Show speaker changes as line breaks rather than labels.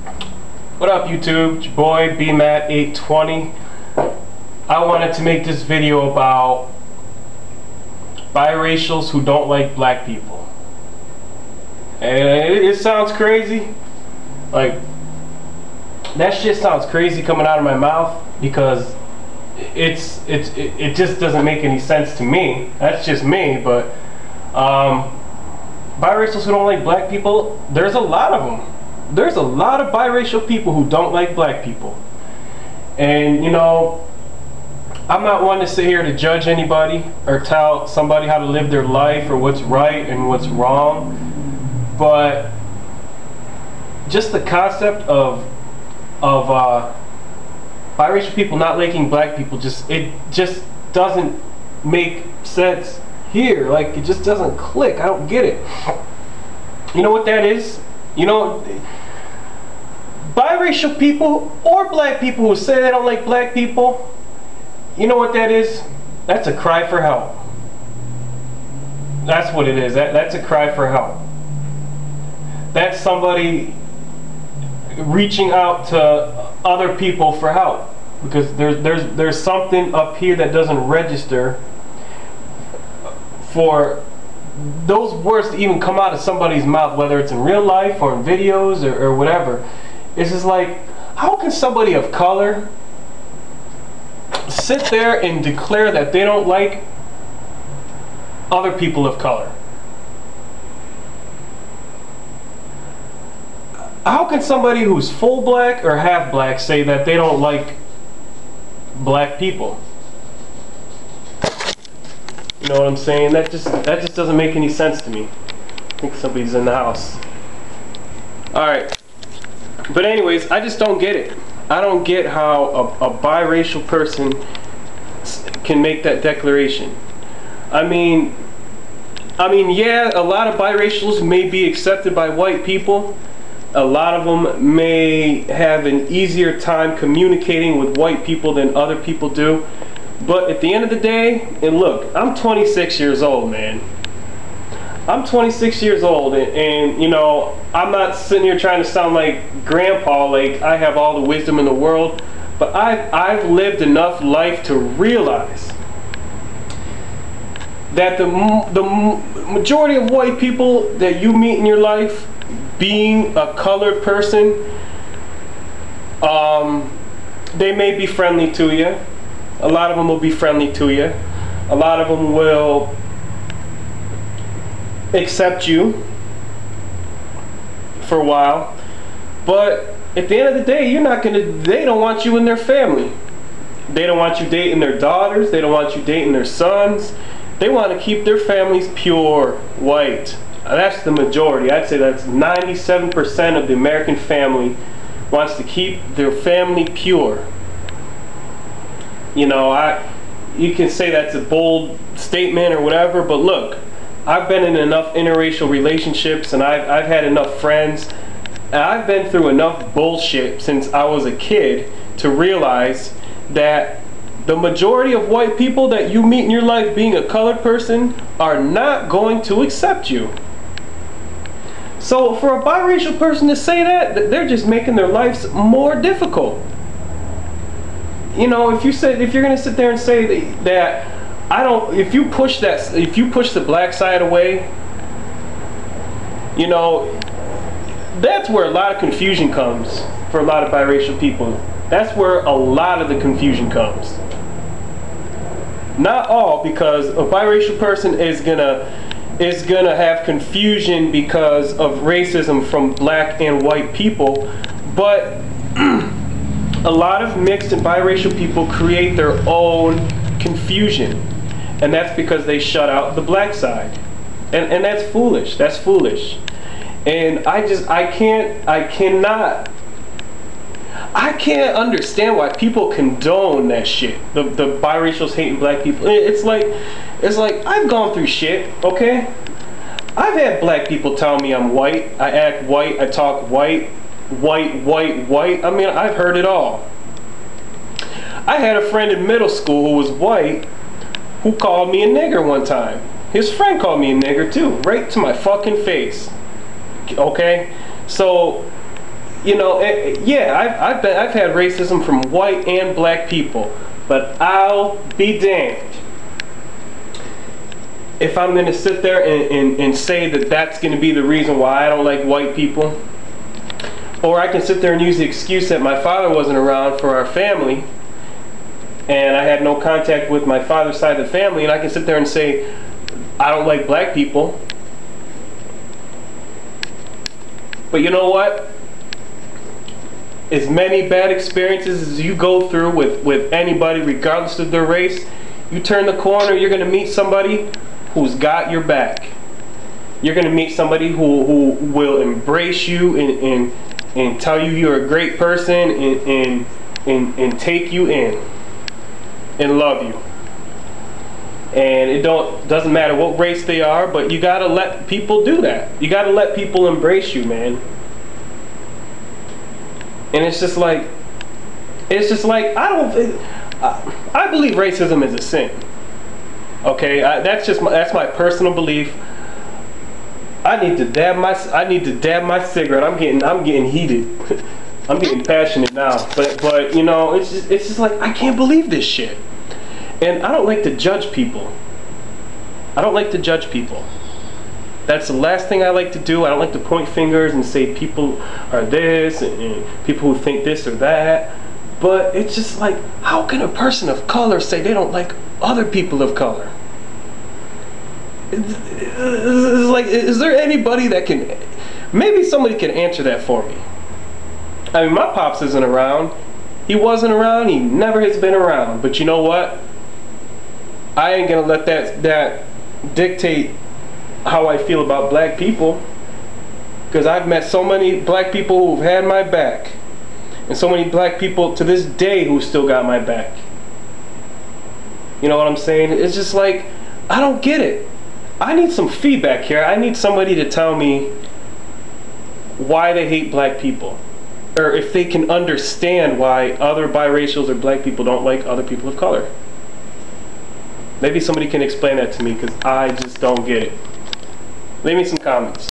What up, YouTube? It's your boy BMat820. I wanted to make this video about biracials who don't like black people. And it sounds crazy. Like, that shit sounds crazy coming out of my mouth because it just doesn't make any sense to me. That's just me, but biracials who don't like black people, there's a lot of them. There's a lot of biracial people who don't like black people. And you know, I'm not one to sit here to judge anybody or tell somebody how to live their life or what's right and what's wrong, but just the concept of biracial people not liking black people, it just doesn't make sense here. Like, it just doesn't click. I don't get it. You know what that is? You know, biracial people or black people who say they don't like black people, you know what that is? That's a cry for help. That's what it is. That's a cry for help. That's somebody reaching out to other people for help, because there's something up here that doesn't register for those words to even come out of somebody's mouth, whether it's in real life or in videos or whatever. It's just like, how can somebody of color sit there and declare that they don't like other people of color? How can somebody who's full black or half black say that they don't like black people? You know what I'm saying? That just doesn't make any sense to me. I think somebody's in the house. Alright. But anyways, I just don't get it. I don't get how a biracial person can make that declaration. I mean, yeah, a lot of biracials may be accepted by white people. A lot of them may have an easier time communicating with white people than other people do. But at the end of the day, and look, I'm 26 years old, man. I'm 26 years old, and you know, I'm not sitting here trying to sound like grandpa, like I have all the wisdom in the world, but I've lived enough life to realize that the majority of white people that you meet in your life, being a colored person, they may be friendly to you. A lot of them will be friendly to you. A lot of them will accept you for a while, but at the end of the day, they don't want you in their family. They don't want you dating their daughters. They don't want you dating their sons. They want to keep their families pure white. That's the majority. I'd say that's 97% of the American family wants to keep their family pure. You know, you can say that's a bold statement or whatever, but look, I've been in enough interracial relationships, and I've had enough friends, and I've been through enough bullshit since I was a kid to realize that the majority of white people that you meet in your life being a colored person are not going to accept you. So for a biracial person to say that, they're just making their lives more difficult. You know, if you're gonna sit there and say that if you push the black side away, you know, that's where a lot of confusion comes for a lot of biracial people. That's where a lot of the confusion comes. Not all, because a biracial person is gonna have confusion because of racism from black and white people, but a lot of mixed and biracial people create their own confusion, and that's because they shut out the black side, and that's foolish. That's foolish. And I can't understand why people condone that shit. The biracials hating black people. It's like I've gone through shit, okay? I've had black people tell me I'm white, I act white, I talk white. I mean, I've heard it all. I had a friend in middle school who was white who called me a nigger one time. His friend called me a nigger too, right to my fucking face. Okay? So you know, yeah, I've had racism from white and black people, but I'll be damned if I'm going to sit there and say that that's going to be the reason why I don't like white people. Or I can sit there and use the excuse that my father wasn't around for our family, and I had no contact with my father's side of the family, and I can sit there and say I don't like black people. But you know what? As many bad experiences as you go through with anybody, regardless of their race, you turn the corner, you're going to meet somebody who's got your back. You're going to meet somebody who will embrace you and tell you you're a great person and take you in and love you. And it doesn't matter what race they are, but you gotta let people do that. You gotta let people embrace you, man. And it's just like I believe racism is a sin. Okay, that's my personal belief. I need to dab my cigarette. I'm getting heated. I'm getting passionate now. But you know, it's just like I can't believe this shit. And I don't like to judge people. I don't like to judge people. That's the last thing I like to do. I don't like to point fingers and say people are this and people who think this or that. But it's just like, how can a person of color say they don't like other people of color? It's like, is there anybody that can, maybe somebody can answer that for me? I mean, my pops isn't around. He wasn't around. He never has been around. But you know what? I ain't gonna let that dictate how I feel about black people, because I've met so many black people who've had my back, and so many black people to this day who still got my back. You know what I'm saying? It's just like, I don't get it. I need some feedback here. I need somebody to tell me why they hate black people, or if they can understand why other biracials or black people don't like other people of color. Maybe somebody can explain that to me, because I just don't get it. Leave me some comments.